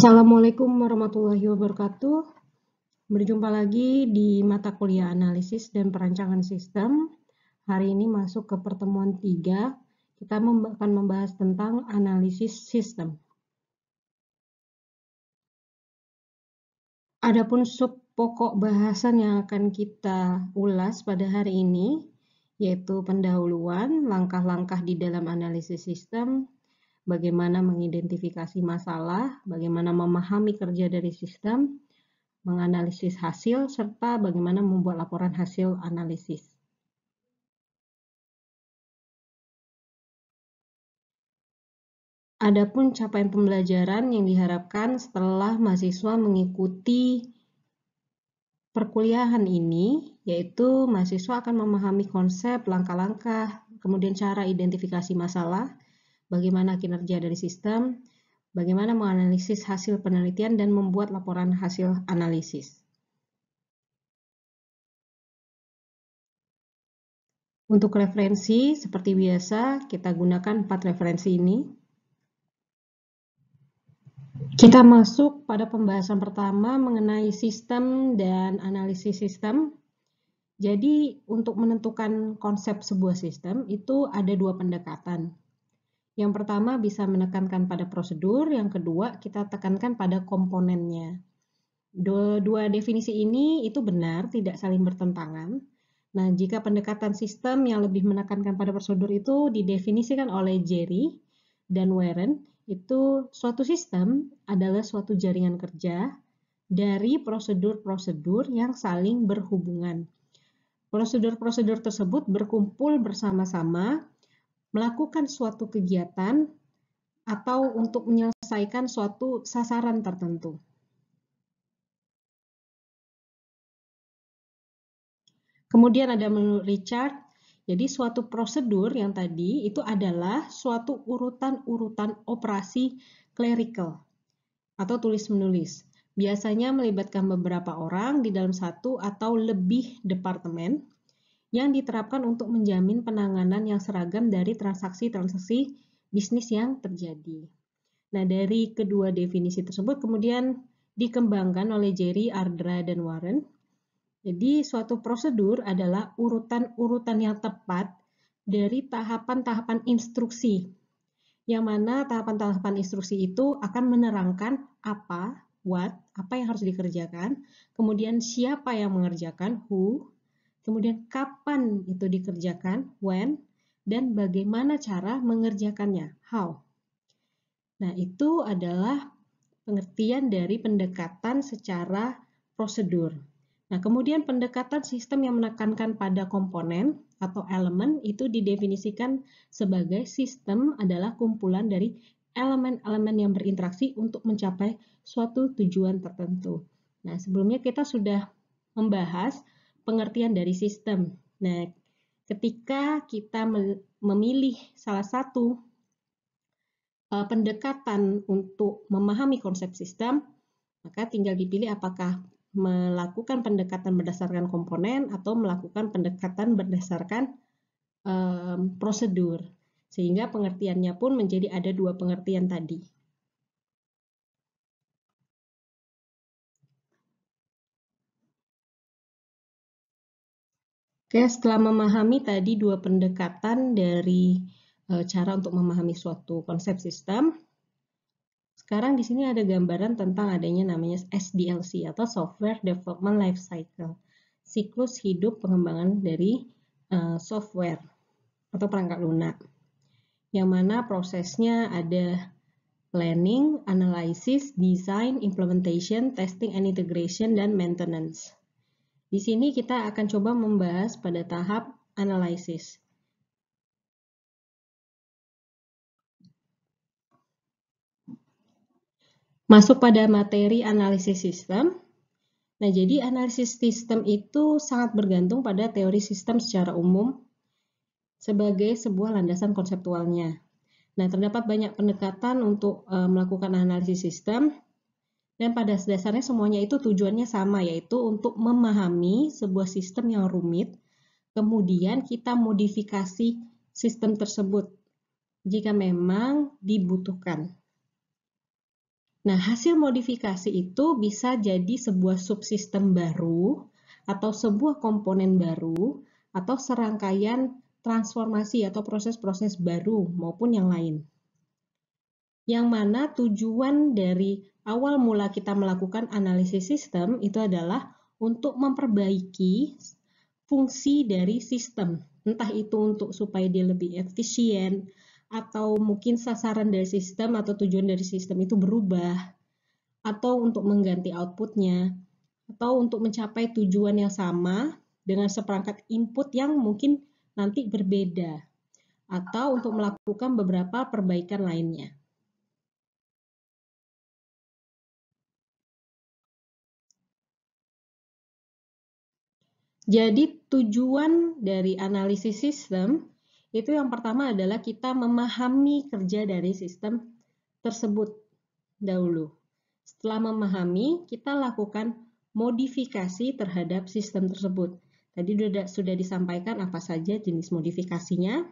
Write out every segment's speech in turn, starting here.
Assalamualaikum warahmatullahi wabarakatuh. Berjumpa lagi di mata kuliah analisis dan perancangan sistem. Hari ini masuk ke pertemuan 3. Kita akan membahas tentang analisis sistem. Adapun sub pokok bahasan yang akan kita ulas pada hari ini, yaitu pendahuluan, langkah-langkah di dalam analisis sistem, bagaimana mengidentifikasi masalah, bagaimana memahami kerja dari sistem, menganalisis hasil, serta bagaimana membuat laporan hasil analisis. Adapun capaian pembelajaran yang diharapkan setelah mahasiswa mengikuti perkuliahan ini, yaitu mahasiswa akan memahami konsep, langkah-langkah, kemudian cara identifikasi masalah, bagaimana kinerja dari sistem, bagaimana menganalisis hasil penelitian, dan membuat laporan hasil analisis. Untuk referensi, seperti biasa, kita gunakan 4 referensi ini. Kita masuk pada pembahasan pertama mengenai sistem dan analisis sistem. Jadi, untuk menentukan konsep sebuah sistem, itu ada 2 pendekatan. Yang pertama bisa menekankan pada prosedur, yang kedua kita tekankan pada komponennya. Dua definisi ini itu benar, tidak saling bertentangan. Nah, jika pendekatan sistem yang lebih menekankan pada prosedur itu didefinisikan oleh Jerry dan Warren, itu suatu sistem adalah suatu jaringan kerja dari prosedur-prosedur yang saling berhubungan. Prosedur-prosedur tersebut berkumpul bersama-sama melakukan suatu kegiatan atau untuk menyelesaikan suatu sasaran tertentu. Kemudian ada menurut Richard, jadi suatu prosedur yang tadi itu adalah suatu urutan-urutan operasi clerical atau tulis-menulis. Biasanya melibatkan beberapa orang di dalam satu atau lebih departemen yang diterapkan untuk menjamin penanganan yang seragam dari transaksi-transaksi bisnis yang terjadi. Nah, dari kedua definisi tersebut kemudian dikembangkan oleh Jerry, Ardra, dan Warren. Jadi, suatu prosedur adalah urutan-urutan yang tepat dari tahapan-tahapan instruksi, yang mana tahapan-tahapan instruksi itu akan menerangkan apa, apa yang harus dikerjakan, kemudian siapa yang mengerjakan, who, kemudian kapan itu dikerjakan, when, dan bagaimana cara mengerjakannya, how. Nah, itu adalah pengertian dari pendekatan secara prosedur. Nah, kemudian pendekatan sistem yang menekankan pada komponen atau elemen itu didefinisikan sebagai sistem adalah kumpulan dari elemen-elemen yang berinteraksi untuk mencapai suatu tujuan tertentu. Nah, sebelumnya kita sudah membahas pengertian dari sistem. Nah, ketika kita memilih salah satu pendekatan untuk memahami konsep sistem, maka tinggal dipilih apakah melakukan pendekatan berdasarkan komponen atau melakukan pendekatan berdasarkan prosedur. Sehingga pengertiannya pun menjadi ada 2 pengertian tadi. Oke, setelah memahami tadi 2 pendekatan dari cara untuk memahami suatu konsep sistem, sekarang di sini ada gambaran tentang adanya namanya SDLC atau Software Development Life Cycle, siklus hidup pengembangan dari software atau perangkat lunak, yang mana prosesnya ada planning, analysis, design, implementation, testing and integration, dan maintenance. Di sini kita akan coba membahas pada tahap analysis. Masuk pada materi analisis sistem. Nah, jadi analisis sistem itu sangat bergantung pada teori sistem secara umum sebagai sebuah landasan konseptualnya. Nah, terdapat banyak pendekatan untuk melakukan analisis sistem, dan pada dasarnya semuanya itu tujuannya sama, yaitu untuk memahami sebuah sistem yang rumit, kemudian kita modifikasi sistem tersebut jika memang dibutuhkan. Nah, hasil modifikasi itu bisa jadi sebuah subsistem baru, atau sebuah komponen baru, atau serangkaian transformasi atau proses-proses baru maupun yang lain. Yang mana tujuan dari awal mula kita melakukan analisis sistem itu adalah untuk memperbaiki fungsi dari sistem. Entah itu untuk supaya dia lebih efisien, atau mungkin sasaran dari sistem atau tujuan dari sistem itu berubah, atau untuk mengganti outputnya, atau untuk mencapai tujuan yang sama dengan seperangkat input yang mungkin nanti berbeda, atau untuk melakukan beberapa perbaikan lainnya. Jadi tujuan dari analisis sistem itu yang pertama adalah kita memahami kerja dari sistem tersebut dahulu. Setelah memahami, kita lakukan modifikasi terhadap sistem tersebut. Tadi sudah disampaikan apa saja jenis modifikasinya.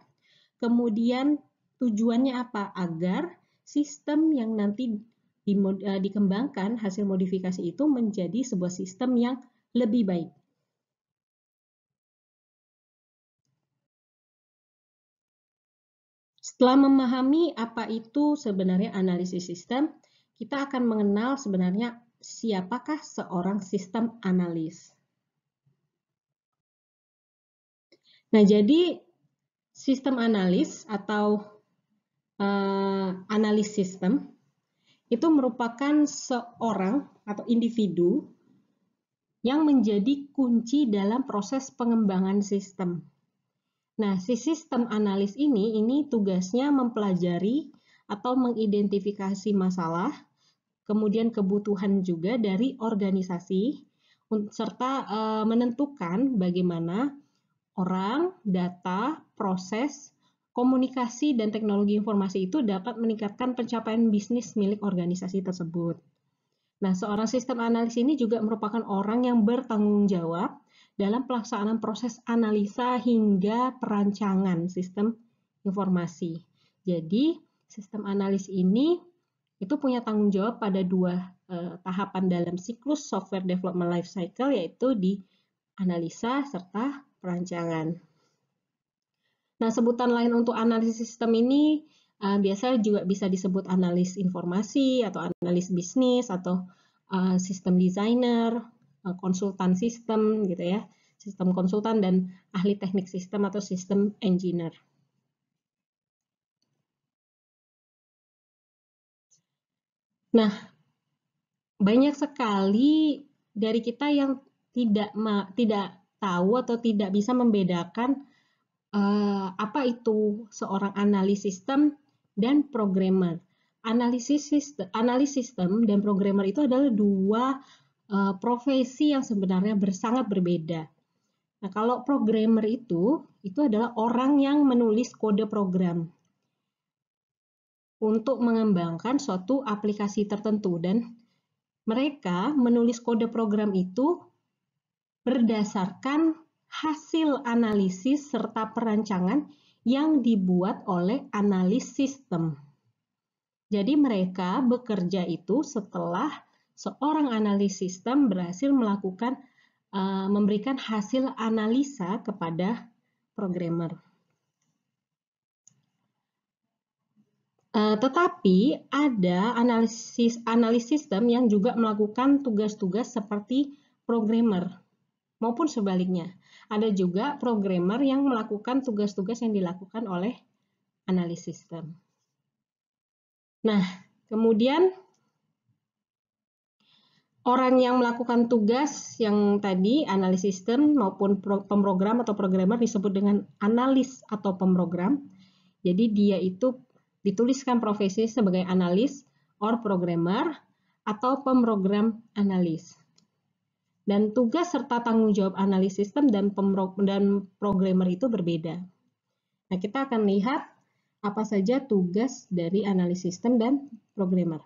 Kemudian tujuannya apa? Agar sistem yang nanti dikembangkan hasil modifikasi itu menjadi sebuah sistem yang lebih baik. Setelah memahami apa itu sebenarnya analisis sistem, kita akan mengenal sebenarnya siapakah seorang sistem analis. Nah, jadi sistem analis atau analis sistem itu merupakan seorang atau individu yang menjadi kunci dalam proses pengembangan sistem. Nah, si sistem analis ini tugasnya mempelajari atau mengidentifikasi masalah, kemudian kebutuhan juga dari organisasi, serta menentukan bagaimana orang, data, proses, komunikasi, dan teknologi informasi itu dapat meningkatkan pencapaian bisnis milik organisasi tersebut. Nah, seorang sistem analis ini juga merupakan orang yang bertanggung jawab dalam pelaksanaan proses analisa hingga perancangan sistem informasi. Jadi, sistem analis ini itu punya tanggung jawab pada dua tahapan dalam siklus software development life cycle, yaitu di analisa serta perancangan. Nah, sebutan lain untuk analisis sistem ini biasanya juga bisa disebut analis informasi atau analis bisnis atau sistem designer, konsultan sistem gitu ya, sistem konsultan dan ahli teknik sistem atau sistem engineer. Nah, banyak sekali dari kita yang tidak tahu atau tidak bisa membedakan apa itu seorang analis sistem dan programmer. Analis sistem dan programmer itu adalah dua profesi yang sebenarnya sangat berbeda. Nah, kalau programmer itu adalah orang yang menulis kode program untuk mengembangkan suatu aplikasi tertentu, dan mereka menulis kode program itu berdasarkan hasil analisis serta perancangan yang dibuat oleh analis sistem. Jadi mereka bekerja itu setelah seorang analis sistem berhasil melakukan memberikan hasil analisa kepada programmer. Tetapi ada analis sistem yang juga melakukan tugas-tugas seperti programmer maupun sebaliknya. Ada juga programmer yang melakukan tugas-tugas yang dilakukan oleh analis sistem. Nah, kemudian orang yang melakukan tugas yang tadi, analis sistem maupun pemrogram atau programmer disebut dengan analis atau pemrogram. Jadi dia itu dituliskan profesi sebagai analis or programmer atau pemrogram analis. Dan tugas serta tanggung jawab analis sistem dan programmer itu berbeda. Nah, kita akan lihat apa saja tugas dari analis sistem dan programmer.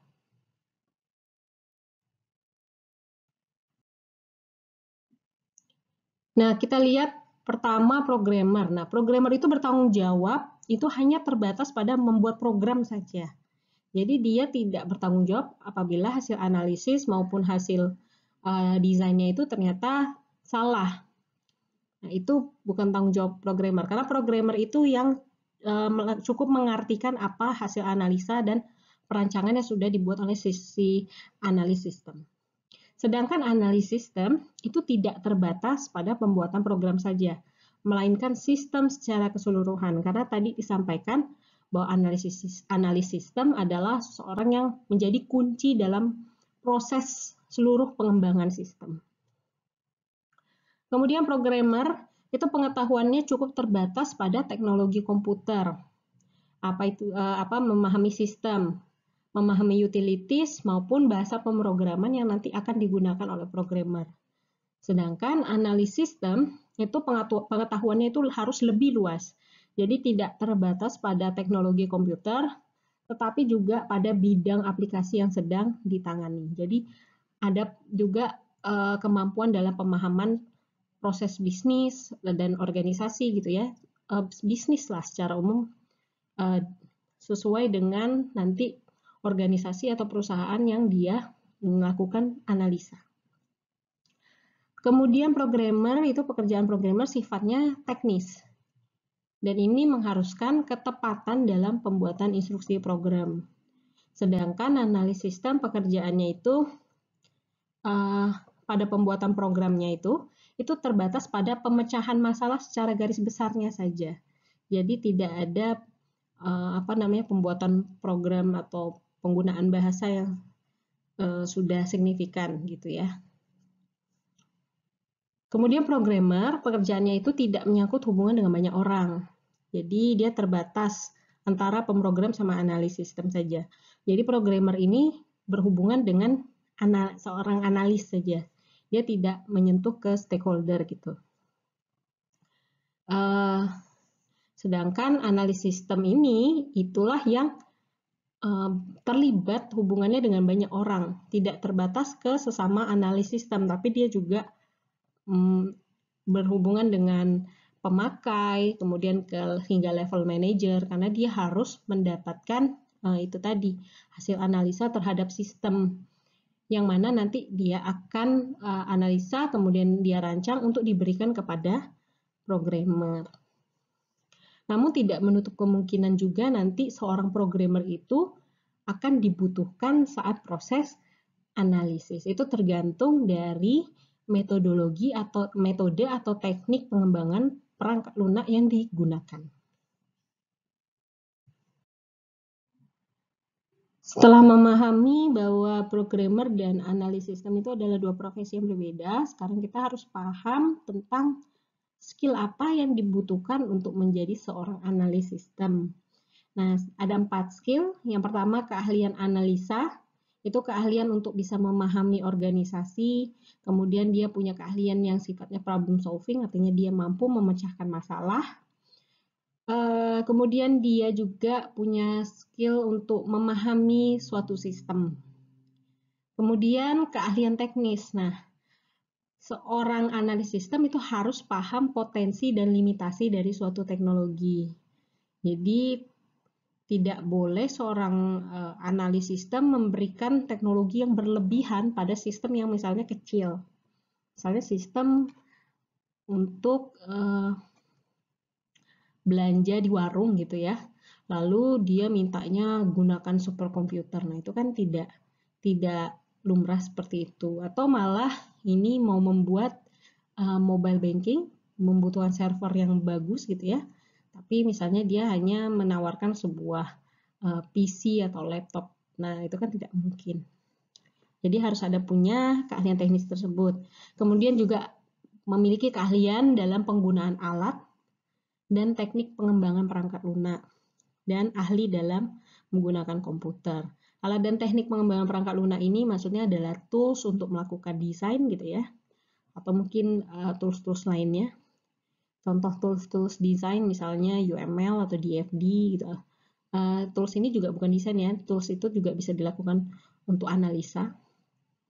Nah, kita lihat pertama programmer. Nah, programmer itu bertanggung jawab itu hanya terbatas pada membuat program saja. Jadi dia tidak bertanggung jawab apabila hasil analisis maupun hasil desainnya itu ternyata salah. Nah, itu bukan tanggung jawab programmer, karena programmer itu yang cukup mengartikan apa hasil analisa dan perancangan yang sudah dibuat oleh si analis sistem. Sedangkan analis sistem itu tidak terbatas pada pembuatan program saja, melainkan sistem secara keseluruhan. Karena tadi disampaikan bahwa analis sistem adalah seseorang yang menjadi kunci dalam proses seluruh pengembangan sistem. Kemudian programmer itu pengetahuannya cukup terbatas pada teknologi komputer. Memahami sistem, memahami utilities maupun bahasa pemrograman yang nanti akan digunakan oleh programmer. Sedangkan analis sistem itu pengetahuannya itu harus lebih luas. Jadi tidak terbatas pada teknologi komputer, tetapi juga pada bidang aplikasi yang sedang ditangani. Jadi ada juga kemampuan dalam pemahaman proses bisnis dan organisasi gitu ya, bisnis lah secara umum sesuai dengan nanti organisasi atau perusahaan yang dia melakukan analisa. Kemudian programmer itu pekerjaan programmer sifatnya teknis dan ini mengharuskan ketepatan dalam pembuatan instruksi program. Sedangkan analis sistem pekerjaannya itu pada pembuatan programnya itu terbatas pada pemecahan masalah secara garis besarnya saja. Jadi tidak ada pembuatan program atau penggunaan bahasa yang sudah signifikan gitu ya. Kemudian programmer pekerjaannya itu tidak menyangkut hubungan dengan banyak orang. Jadi dia terbatas antara pemrogram sama analis sistem saja. Jadi programmer ini berhubungan dengan seorang analis saja. Dia tidak menyentuh ke stakeholder gitu. Sedangkan analis sistem ini itulah yang terlibat hubungannya dengan banyak orang. Tidak terbatas ke sesama analis sistem, tapi dia juga berhubungan dengan pemakai, kemudian hingga level manager, karena dia harus mendapatkan itu tadi hasil analisa terhadap sistem yang mana nanti dia akan analisa, kemudian dia rancang untuk diberikan kepada programmer. Namun tidak menutup kemungkinan juga nanti seorang programmer itu akan dibutuhkan saat proses analisis. Itu tergantung dari metodologi atau metode atau teknik pengembangan perangkat lunak yang digunakan. Setelah memahami bahwa programmer dan analis sistem itu adalah dua profesi yang berbeda, sekarang kita harus paham tentang skill apa yang dibutuhkan untuk menjadi seorang analis sistem. Nah, ada 4 skill. Yang pertama, keahlian analisa. Itu keahlian untuk bisa memahami organisasi. Kemudian dia punya keahlian yang sifatnya problem solving, artinya dia mampu memecahkan masalah. Kemudian dia juga punya skill untuk memahami suatu sistem. Kemudian keahlian teknis. Nah, seorang analis sistem itu harus paham potensi dan limitasi dari suatu teknologi. Jadi tidak boleh seorang analis sistem memberikan teknologi yang berlebihan pada sistem yang misalnya kecil. Misalnya sistem untuk belanja di warung gitu ya. Lalu dia mintanya gunakan superkomputer. Nah, itu kan tidak lumrah seperti itu. Atau malah ini mau membuat mobile banking, membutuhkan server yang bagus gitu ya. Tapi misalnya dia hanya menawarkan sebuah PC atau laptop. Nah, itu kan tidak mungkin. Jadi harus ada punya keahlian teknis tersebut. Kemudian juga memiliki keahlian dalam penggunaan alat dan teknik pengembangan perangkat lunak, dan ahli dalam menggunakan komputer. Alat dan teknik pengembangan perangkat lunak ini maksudnya adalah tools untuk melakukan desain gitu ya, atau mungkin tools-tools lainnya. Contoh tools-tools desain misalnya UML atau DFD gitu. Tools ini juga bukan desain ya, tools itu juga bisa dilakukan untuk analisa.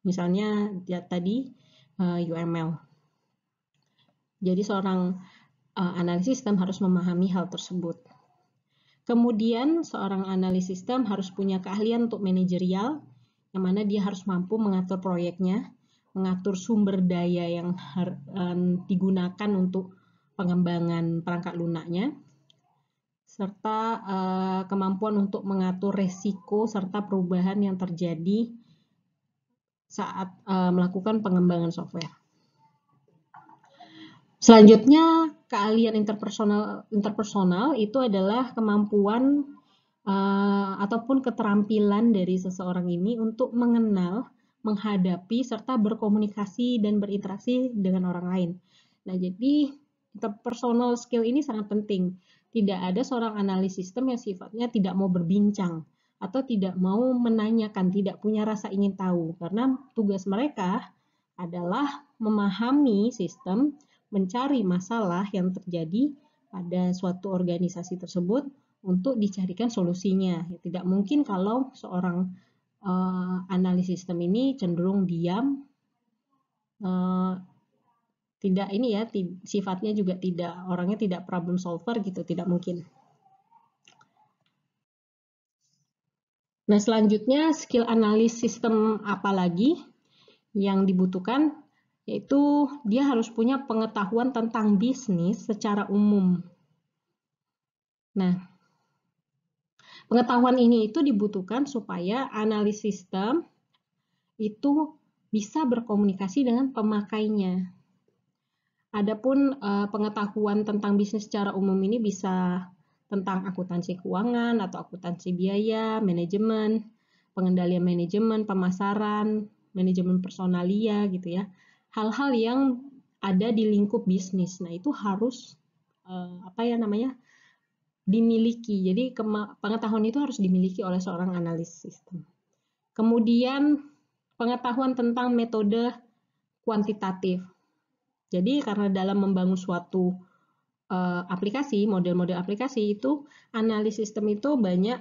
Misalnya ya, tadi UML. Jadi seorang analis sistem harus memahami hal tersebut. Kemudian seorang analis sistem harus punya keahlian untuk manajerial, yang mana dia harus mampu mengatur proyeknya, mengatur sumber daya yang digunakan untuk pengembangan perangkat lunaknya, serta kemampuan untuk mengatur resiko serta perubahan yang terjadi saat melakukan pengembangan software. Selanjutnya, keahlian interpersonal itu adalah kemampuan ataupun keterampilan dari seseorang ini untuk mengenal, menghadapi, serta berkomunikasi dan berinteraksi dengan orang lain. Nah, jadi interpersonal skill ini sangat penting. Tidak ada seorang analis sistem yang sifatnya tidak mau berbincang atau tidak mau menanyakan, tidak punya rasa ingin tahu, karena tugas mereka adalah memahami sistem, mencari masalah yang terjadi pada suatu organisasi tersebut untuk dicarikan solusinya. Tidak mungkin kalau seorang analis sistem ini cenderung diam, tidak ini ya, sifatnya juga tidak, orangnya tidak problem solver gitu, tidak mungkin. Nah, selanjutnya skill analis sistem apa lagi yang dibutuhkan, yaitu dia harus punya pengetahuan tentang bisnis secara umum. Nah, pengetahuan ini itu dibutuhkan supaya analis sistem itu bisa berkomunikasi dengan pemakainya. Adapun pengetahuan tentang bisnis secara umum ini bisa tentang akuntansi keuangan atau akuntansi biaya, manajemen, pengendalian manajemen, pemasaran, manajemen personalia gitu ya. Hal-hal yang ada di lingkup bisnis. Nah, itu harus dimiliki. Jadi pengetahuan itu harus dimiliki oleh seorang analis sistem. Kemudian pengetahuan tentang metode kuantitatif. Jadi karena dalam membangun suatu aplikasi, model-model aplikasi itu, analis sistem itu banyak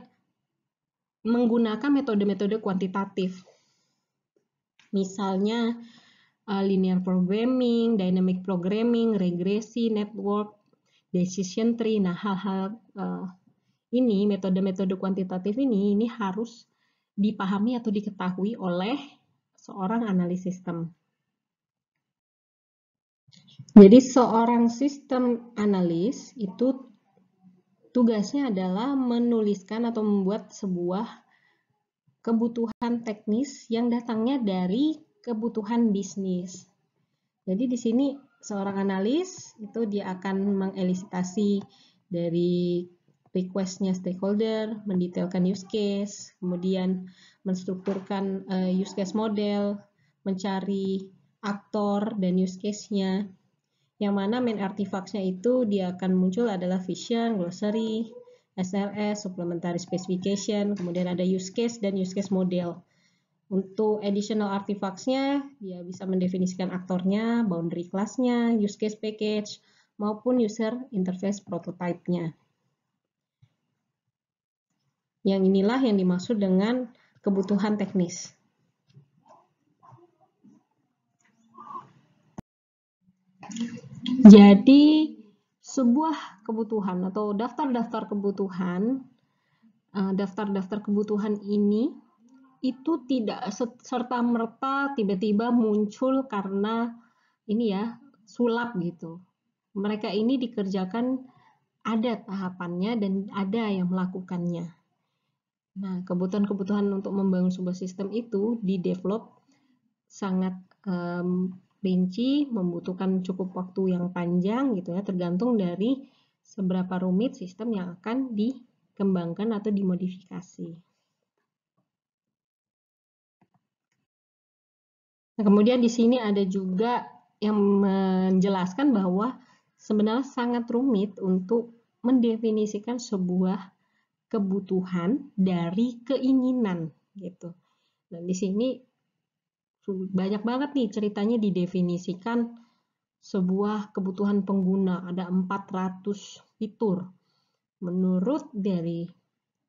menggunakan metode-metode kuantitatif. Misalnya linear programming, dynamic programming, regresi, network, decision tree. Nah, hal-hal ini, metode-metode kuantitatif ini harus dipahami atau diketahui oleh seorang analis sistem. Jadi seorang sistem analis itu tugasnya adalah menuliskan atau membuat sebuah kebutuhan teknis yang datangnya dari kebutuhan bisnis. Jadi di sini seorang analis itu dia akan mengelisitasi dari request-nya stakeholder, mendetailkan use case, kemudian menstrukturkan use case model, mencari aktor dan use case-nya. Yang mana main artifacts-nya itu dia akan muncul adalah vision, glossary, SLS, supplementary specification, kemudian ada use case dan use case model. Untuk additional artifacts-nya, dia bisa mendefinisikan aktornya, boundary class-nya, use case package, maupun user interface prototype-nya. Yang inilah yang dimaksud dengan kebutuhan teknis. Jadi, sebuah kebutuhan atau daftar-daftar kebutuhan ini itu tidak serta-merta tiba-tiba muncul karena ini ya, sulap gitu. Mereka ini dikerjakan, ada tahapannya dan ada yang melakukannya. Nah, kebutuhan-kebutuhan untuk membangun sebuah sistem itu di-develop sangat rinci, membutuhkan cukup waktu yang panjang gitu ya, tergantung dari seberapa rumit sistem yang akan dikembangkan atau dimodifikasi. Nah, kemudian di sini ada juga yang menjelaskan bahwa sebenarnya sangat rumit untuk mendefinisikan sebuah kebutuhan dari keinginan gitu. Dan di sini banyak banget nih ceritanya didefinisikan sebuah kebutuhan pengguna, ada 400 fitur. Menurut dari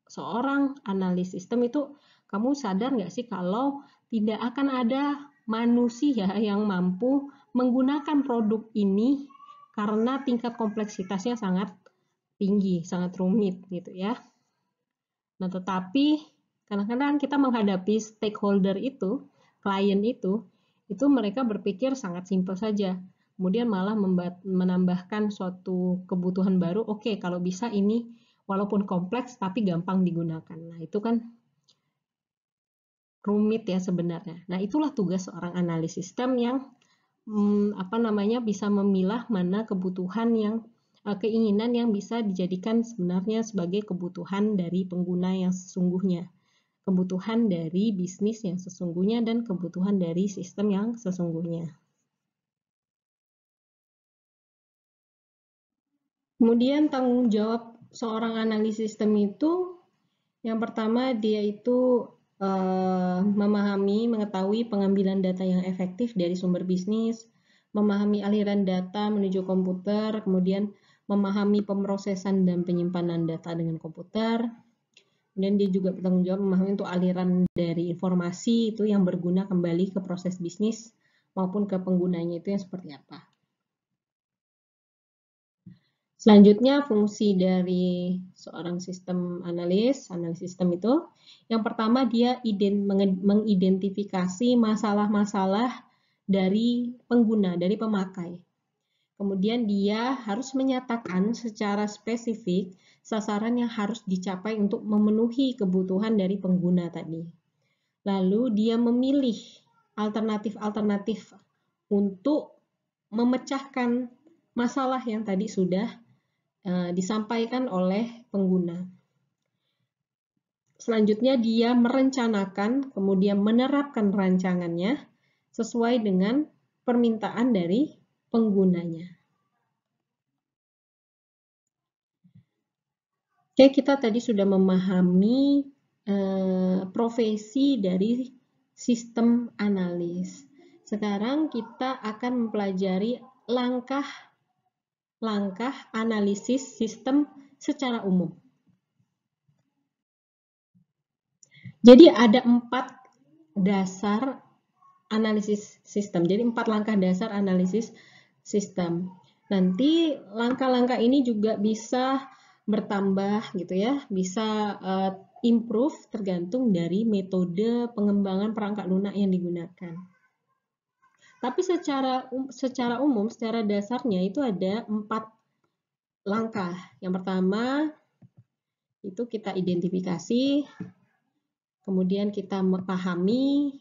seorang analis sistem itu, kamu sadar nggak sih kalau tidak akan ada manusia yang mampu menggunakan produk ini karena tingkat kompleksitasnya sangat tinggi, sangat rumit gitu ya. Nah, tetapi kadang-kadang kita menghadapi stakeholder itu, klien itu mereka berpikir sangat simpel saja. Kemudian malah menambahkan suatu kebutuhan baru, oke, kalau bisa ini walaupun kompleks tapi gampang digunakan. Nah, itu kan rumit ya sebenarnya. Nah, itulah tugas seorang analis sistem yang bisa memilah mana kebutuhan yang keinginan yang bisa dijadikan sebenarnya sebagai kebutuhan dari pengguna yang sesungguhnya, kebutuhan dari bisnis yang sesungguhnya, dan kebutuhan dari sistem yang sesungguhnya. Kemudian tanggung jawab seorang analis sistem itu, yang pertama dia itu memahami, mengetahui pengambilan data yang efektif dari sumber bisnis, memahami aliran data menuju komputer, kemudian memahami pemrosesan dan penyimpanan data dengan komputer. Kemudian dia juga bertanggung jawab memahami untuk aliran dari informasi itu yang berguna kembali ke proses bisnis maupun ke penggunanya itu yang seperti apa. Selanjutnya fungsi dari seorang sistem analis sistem itu, yang pertama dia mengidentifikasi masalah-masalah dari pengguna, dari pemakai. Kemudian dia harus menyatakan secara spesifik sasaran yang harus dicapai untuk memenuhi kebutuhan dari pengguna tadi. Lalu dia memilih alternatif-alternatif untuk memecahkan masalah yang tadi sudah disampaikan oleh pengguna. Selanjutnya dia merencanakan, kemudian menerapkan rancangannya sesuai dengan permintaan dari penggunanya. Oke, kita tadi sudah memahami profesi dari sistem analis. Sekarang kita akan mempelajari langkah analisis sistem secara umum. Jadi ada 4 dasar analisis sistem. Jadi 4 langkah dasar analisis sistem. Nanti langkah-langkah ini juga bisa bertambah gitu ya, bisa improve tergantung dari metode pengembangan perangkat lunak yang digunakan. Tapi secara umum, secara dasarnya itu ada 4 langkah. Yang pertama itu kita identifikasi, kemudian kita memahami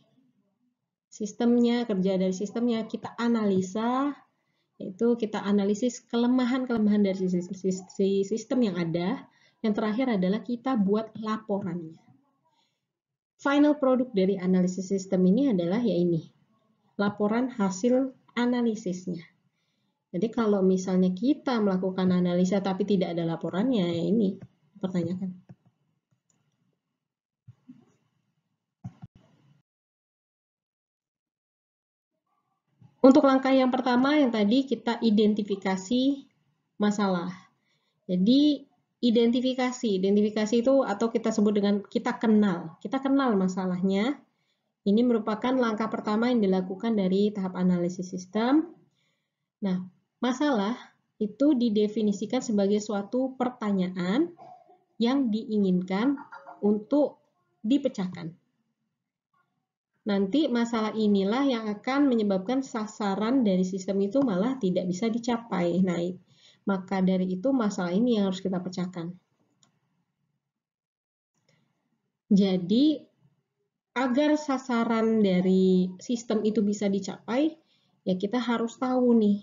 sistemnya, kerja dari sistemnya, kita analisa, yaitu kita analisis kelemahan-kelemahan dari sistem yang ada. Yang terakhir adalah kita buat laporannya. Final produk dari analisis sistem ini adalah ya ini, laporan hasil analisisnya. Jadi kalau misalnya kita melakukan analisa tapi tidak ada laporannya, ya ini pertanyakan. Untuk langkah yang pertama yang tadi kita identifikasi masalah. Jadi identifikasi itu atau kita sebut dengan kita kenal masalahnya. Ini merupakan langkah pertama yang dilakukan dari tahap analisis sistem. Nah, masalah itu didefinisikan sebagai suatu pertanyaan yang diinginkan untuk dipecahkan. Nanti masalah inilah yang akan menyebabkan sasaran dari sistem itu malah tidak bisa dicapai. Nah, maka dari itu masalah ini yang harus kita pecahkan. Jadi, agar sasaran dari sistem itu bisa dicapai, ya kita harus tahu nih,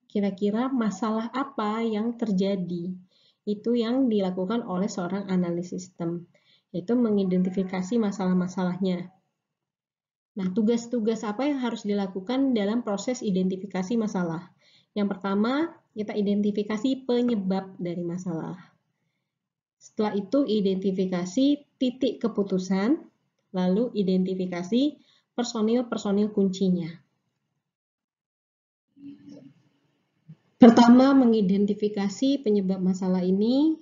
kira-kira masalah apa yang terjadi. Itu yang dilakukan oleh seorang analis sistem, yaitu mengidentifikasi masalah-masalahnya. Nah, tugas-tugas apa yang harus dilakukan dalam proses identifikasi masalah? Yang pertama, kita identifikasi penyebab dari masalah. Setelah itu, identifikasi titik keputusan, lalu identifikasi personil-personil kuncinya. Pertama, mengidentifikasi penyebab masalah ini.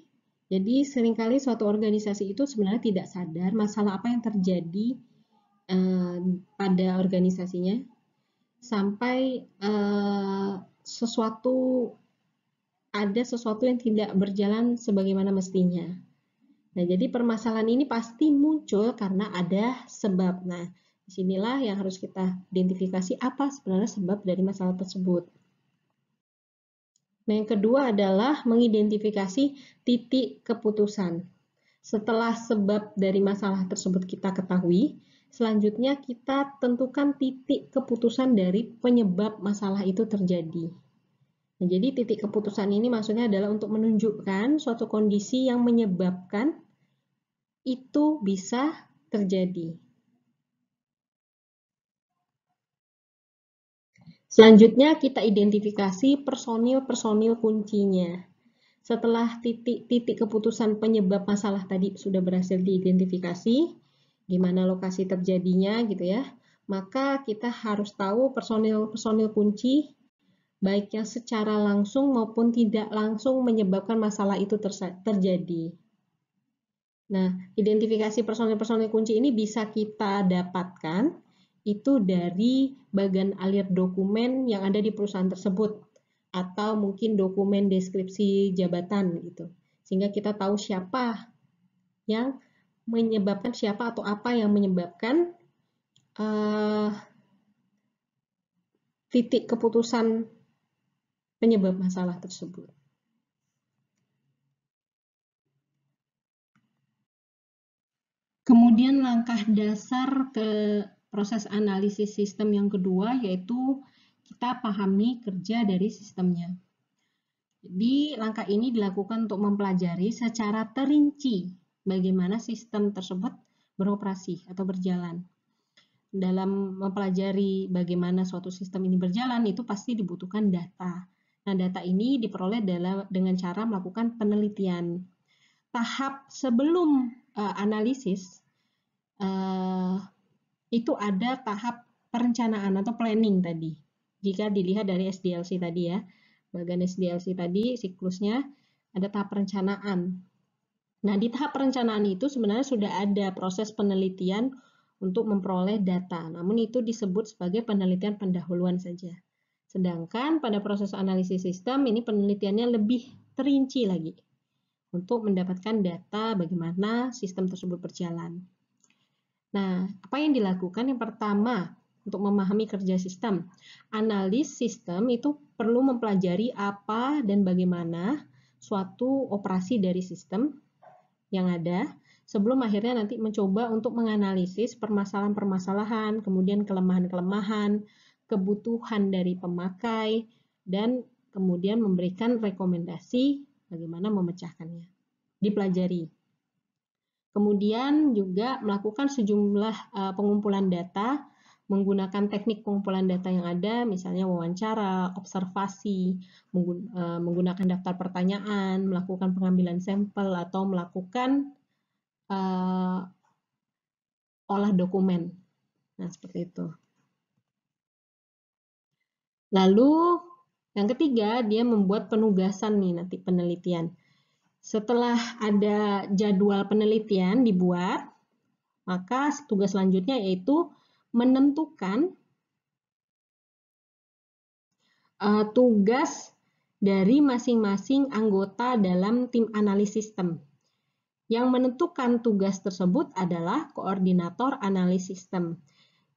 Jadi, seringkali suatu organisasi itu sebenarnya tidak sadar masalah apa yang terjadi pada organisasinya sampai sesuatu ada sesuatu yang tidak berjalan sebagaimana mestinya. Nah, jadi permasalahan ini pasti muncul karena ada sebab. Nah, disinilah yang harus kita identifikasi apa sebenarnya sebab dari masalah tersebut. Nah, yang kedua adalah mengidentifikasi titik keputusan. Setelah sebab dari masalah tersebut kita ketahui, selanjutnya kita tentukan titik keputusan dari penyebab masalah itu terjadi. Nah, jadi titik keputusan ini maksudnya adalah untuk menunjukkan suatu kondisi yang menyebabkan itu bisa terjadi. Selanjutnya kita identifikasi personil-personil kuncinya. Setelah titik-titik keputusan penyebab masalah tadi sudah berhasil diidentifikasi, di mana lokasi terjadinya gitu ya, maka kita harus tahu personil-personil kunci baik yang secara langsung maupun tidak langsung menyebabkan masalah itu terjadi. Nah, identifikasi personil-personil kunci ini bisa kita dapatkan itu dari bagian alir dokumen yang ada di perusahaan tersebut atau mungkin dokumen deskripsi jabatan gitu. Sehingga kita tahu siapa yang menyebabkan, siapa atau apa yang menyebabkan titik keputusan penyebab masalah tersebut. Kemudian langkah dasar ke proses analisis sistem yang kedua yaitu kita pahami kerja dari sistemnya. Jadi langkah ini dilakukan untuk mempelajari secara terinci bagaimana sistem tersebut beroperasi atau berjalan. Dalam mempelajari bagaimana suatu sistem ini berjalan itu pasti dibutuhkan data. Nah, data ini diperoleh dengan cara melakukan penelitian. Tahap sebelum analisis itu ada tahap perencanaan atau planning tadi. Jika dilihat dari SDLC tadi ya, bagian SDLC tadi siklusnya ada tahap perencanaan. Nah, di tahap perencanaan itu sebenarnya sudah ada proses penelitian untuk memperoleh data, namun itu disebut sebagai penelitian pendahuluan saja. Sedangkan pada proses analisis sistem ini penelitiannya lebih terinci lagi untuk mendapatkan data bagaimana sistem tersebut berjalan. Nah, apa yang dilakukan? Yang pertama, untuk memahami kerja sistem. Analis sistem itu perlu mempelajari apa dan bagaimana suatu operasi dari sistem yang ada sebelum akhirnya nanti mencoba untuk menganalisis permasalahan-permasalahan, kemudian kelemahan-kelemahan, kebutuhan dari pemakai, dan kemudian memberikan rekomendasi bagaimana memecahkannya. Dipelajari. Kemudian juga melakukan sejumlah pengumpulan data menggunakan teknik pengumpulan data yang ada, misalnya wawancara, observasi, menggunakan daftar pertanyaan, melakukan pengambilan sampel, atau melakukan olah dokumen. Nah, seperti itu. Lalu, yang ketiga, dia membuat penugasan nih nanti penelitian. Setelah ada jadwal penelitian dibuat, maka tugas selanjutnya yaitu menentukan tugas dari masing-masing anggota dalam tim analisis sistem. Yang menentukan tugas tersebut adalah koordinator analisis sistem.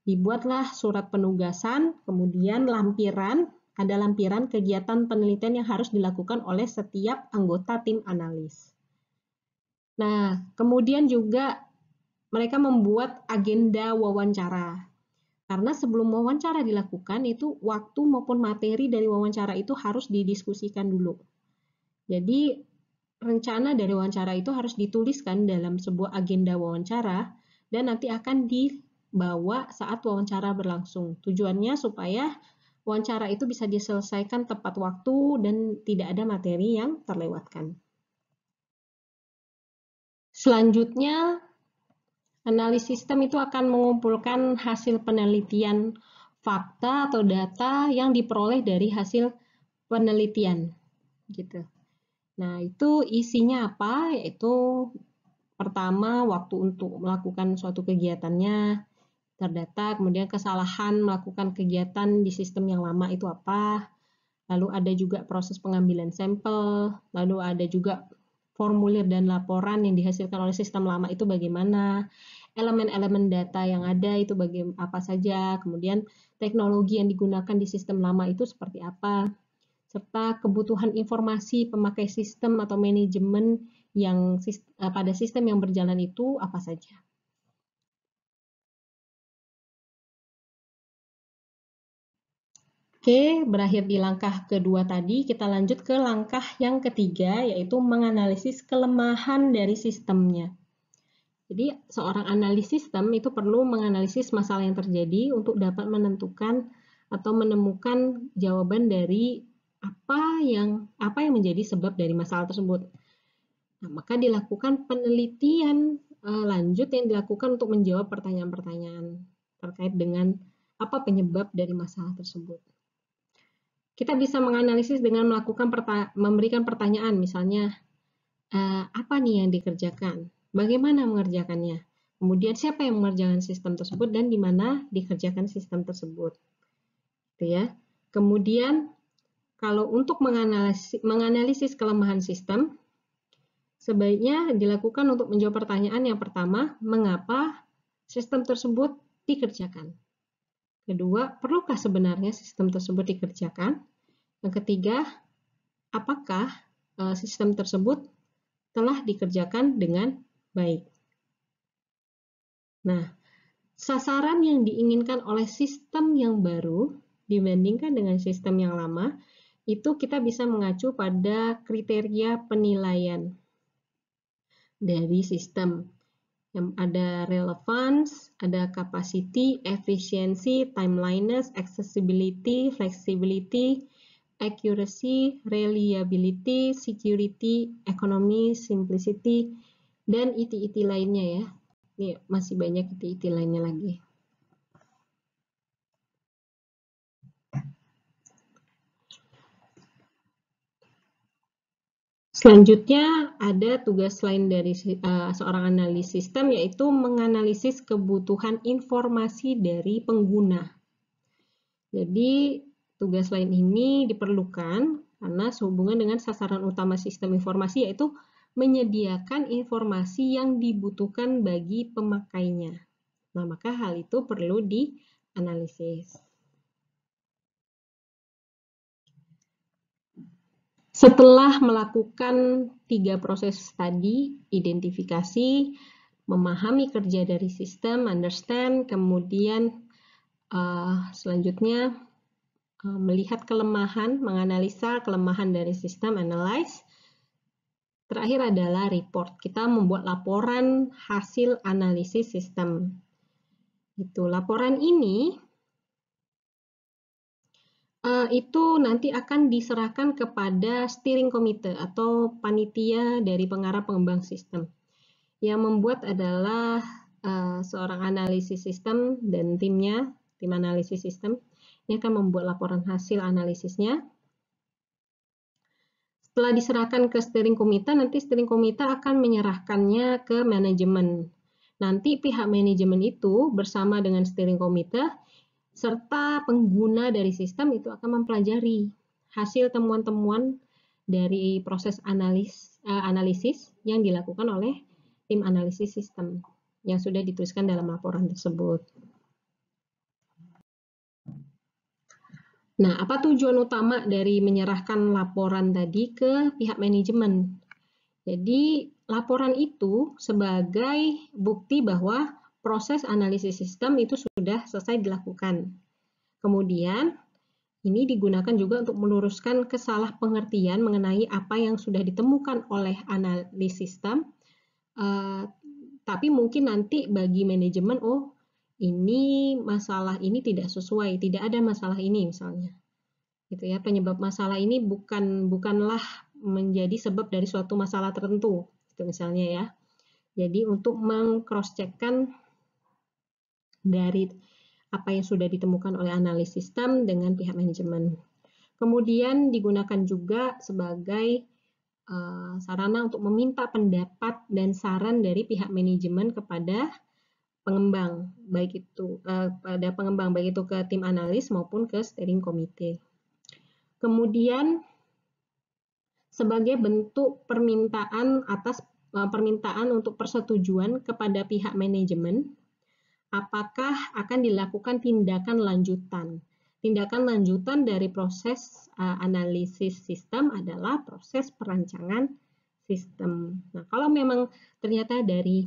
Dibuatlah surat penugasan, kemudian ada lampiran kegiatan penelitian yang harus dilakukan oleh setiap anggota tim analis. Nah, kemudian juga mereka membuat agenda wawancara. Karena sebelum wawancara dilakukan, itu waktu maupun materi dari wawancara itu harus didiskusikan dulu. Jadi, rencana dari wawancara itu harus dituliskan dalam sebuah agenda wawancara dan nanti akan dibawa saat wawancara berlangsung. Tujuannya supaya wawancara itu bisa diselesaikan tepat waktu dan tidak ada materi yang terlewatkan. Selanjutnya, analisis sistem itu akan mengumpulkan hasil penelitian fakta atau data yang diperoleh dari hasil penelitian. Gitu. Nah, itu isinya apa? Yaitu pertama, waktu untuk melakukan suatu kegiatannya terdata, kemudian kesalahan melakukan kegiatan di sistem yang lama itu apa, lalu ada juga proses pengambilan sampel, lalu ada juga formulir dan laporan yang dihasilkan oleh sistem lama itu bagaimana, elemen-elemen data yang ada itu apa saja, kemudian teknologi yang digunakan di sistem lama itu seperti apa, serta kebutuhan informasi pemakai sistem atau manajemen yang pada sistem yang berjalan itu apa saja. Oke, berakhir di langkah kedua tadi, kita lanjut ke langkah yang ketiga, yaitu menganalisis kelemahan dari sistemnya. Jadi, seorang analis sistem itu perlu menganalisis masalah yang terjadi untuk dapat menentukan atau menemukan jawaban dari apa yang menjadi sebab dari masalah tersebut. Nah, maka dilakukan penelitian lanjut yang dilakukan untuk menjawab pertanyaan-pertanyaan terkait dengan apa penyebab dari masalah tersebut. Kita bisa menganalisis dengan memberikan pertanyaan, misalnya, apa nih yang dikerjakan? Bagaimana mengerjakannya? Kemudian siapa yang mengerjakan sistem tersebut dan di mana dikerjakan sistem tersebut? Gitu ya. Kemudian, kalau untuk menganalisis kelemahan sistem, sebaiknya dilakukan untuk menjawab pertanyaan yang pertama, mengapa sistem tersebut dikerjakan? Kedua, perlukah sebenarnya sistem tersebut dikerjakan? Yang ketiga, apakah sistem tersebut telah dikerjakan dengan baik? Nah, sasaran yang diinginkan oleh sistem yang baru dibandingkan dengan sistem yang lama, itu kita bisa mengacu pada kriteria penilaian dari sistem. Yang ada relevance, ada capacity, efficiency, timeliness, accessibility, flexibility, accuracy, reliability, security, economy, simplicity, dan iti-iti lainnya ya. Ini masih banyak iti-iti lainnya lagi. Selanjutnya ada tugas lain dari seorang analis sistem, yaitu menganalisis kebutuhan informasi dari pengguna. Jadi tugas lain ini diperlukan karena sehubungan dengan sasaran utama sistem informasi, yaitu menyediakan informasi yang dibutuhkan bagi pemakainya. Nah, maka hal itu perlu dianalisis. Setelah melakukan 3 proses tadi, identifikasi, memahami kerja dari sistem, understand, kemudian selanjutnya melihat kelemahan, menganalisa kelemahan dari sistem, analyze. Terakhir adalah report. Kita membuat laporan hasil analisis sistem. Itu laporan ini itu nanti akan diserahkan kepada steering committee atau panitia dari pengarah pengembang sistem. Yang membuat adalah seorang analisis sistem dan timnya, tim analisis sistem. Ini akan membuat laporan hasil analisisnya. Setelah diserahkan ke steering committee, nanti steering committee akan menyerahkannya ke manajemen. Nanti pihak manajemen itu bersama dengan steering committee serta pengguna dari sistem itu akan mempelajari hasil temuan-temuan dari proses analisis yang dilakukan oleh tim analisis sistem yang sudah dituliskan dalam laporan tersebut. Nah, apa tujuan utama dari menyerahkan laporan tadi ke pihak manajemen? Jadi, laporan itu sebagai bukti bahwa proses analisis sistem itu sudah selesai dilakukan. Kemudian, ini digunakan juga untuk meluruskan kesalahpengertian mengenai apa yang sudah ditemukan oleh analis sistem, tapi mungkin nanti bagi manajemen, oh ini masalah ini tidak sesuai, tidak ada masalah ini misalnya. Gitu ya, penyebab masalah ini bukanlah menjadi sebab dari suatu masalah tertentu, gitu misalnya ya. Jadi untuk meng-cross-check-kan dari apa yang sudah ditemukan oleh analis sistem dengan pihak manajemen. Kemudian digunakan juga sebagai sarana untuk meminta pendapat dan saran dari pihak manajemen kepada pengembang, baik itu ke tim analis maupun ke steering committee. Kemudian sebagai bentuk permintaan untuk persetujuan kepada pihak manajemen, apakah akan dilakukan tindakan lanjutan. Tindakan lanjutan dari proses analisis sistem adalah proses perancangan sistem. Nah, kalau memang ternyata dari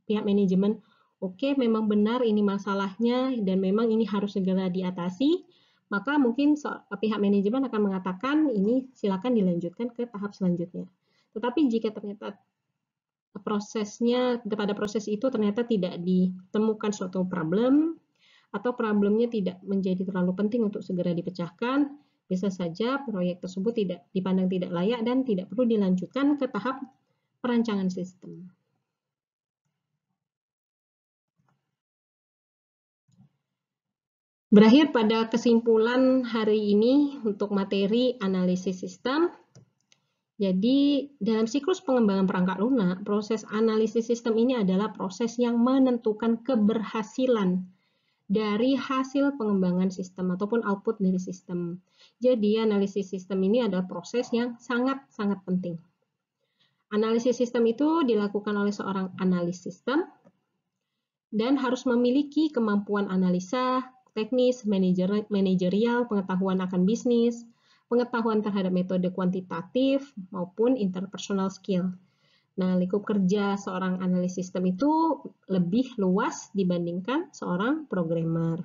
pihak manajemen, oke, memang benar ini masalahnya dan memang ini harus segera diatasi, maka mungkin pihak manajemen akan mengatakan ini silakan dilanjutkan ke tahap selanjutnya. Tetapi jika ternyata pada proses itu ternyata tidak ditemukan suatu problem atau problemnya tidak menjadi terlalu penting untuk segera dipecahkan, bisa saja proyek tersebut dipandang tidak layak dan tidak perlu dilanjutkan ke tahap perancangan sistem. Berakhir pada kesimpulan hari ini untuk materi analisis sistem. Jadi, dalam siklus pengembangan perangkat lunak, proses analisis sistem ini adalah proses yang menentukan keberhasilan dari hasil pengembangan sistem ataupun output dari sistem. Jadi, analisis sistem ini adalah proses yang sangat-sangat penting. Analisis sistem itu dilakukan oleh seorang analis sistem dan harus memiliki kemampuan analisa, teknis, manajerial, pengetahuan akan bisnis, pengetahuan terhadap metode kuantitatif, maupun interpersonal skill. Nah, lingkup kerja seorang analis sistem itu lebih luas dibandingkan seorang programmer.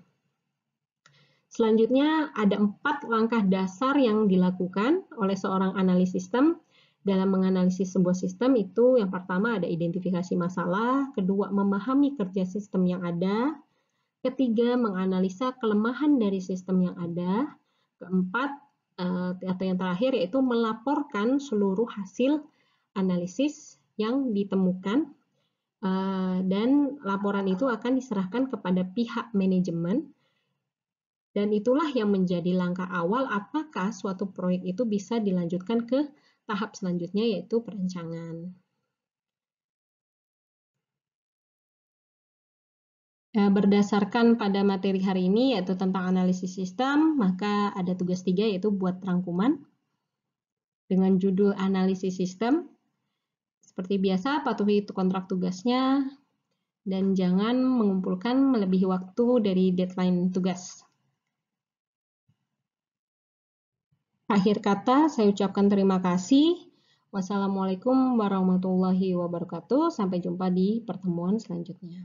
Selanjutnya, ada 4 langkah dasar yang dilakukan oleh seorang analis sistem dalam menganalisis sebuah sistem. Itu yang pertama ada identifikasi masalah, kedua memahami kerja sistem yang ada, ketiga, menganalisa kelemahan dari sistem yang ada. Keempat, atau yang terakhir, yaitu melaporkan seluruh hasil analisis yang ditemukan. Dan laporan itu akan diserahkan kepada pihak manajemen. Dan itulah yang menjadi langkah awal apakah suatu proyek itu bisa dilanjutkan ke tahap selanjutnya, yaitu perancangan. Berdasarkan pada materi hari ini yaitu tentang analisis sistem, maka ada tugas 3 yaitu buat rangkuman dengan judul analisis sistem. Seperti biasa, patuhi kontrak tugasnya dan jangan mengumpulkan melebihi waktu dari deadline tugas. Akhir kata, saya ucapkan terima kasih. Wassalamualaikum warahmatullahi wabarakatuh. Sampai jumpa di pertemuan selanjutnya.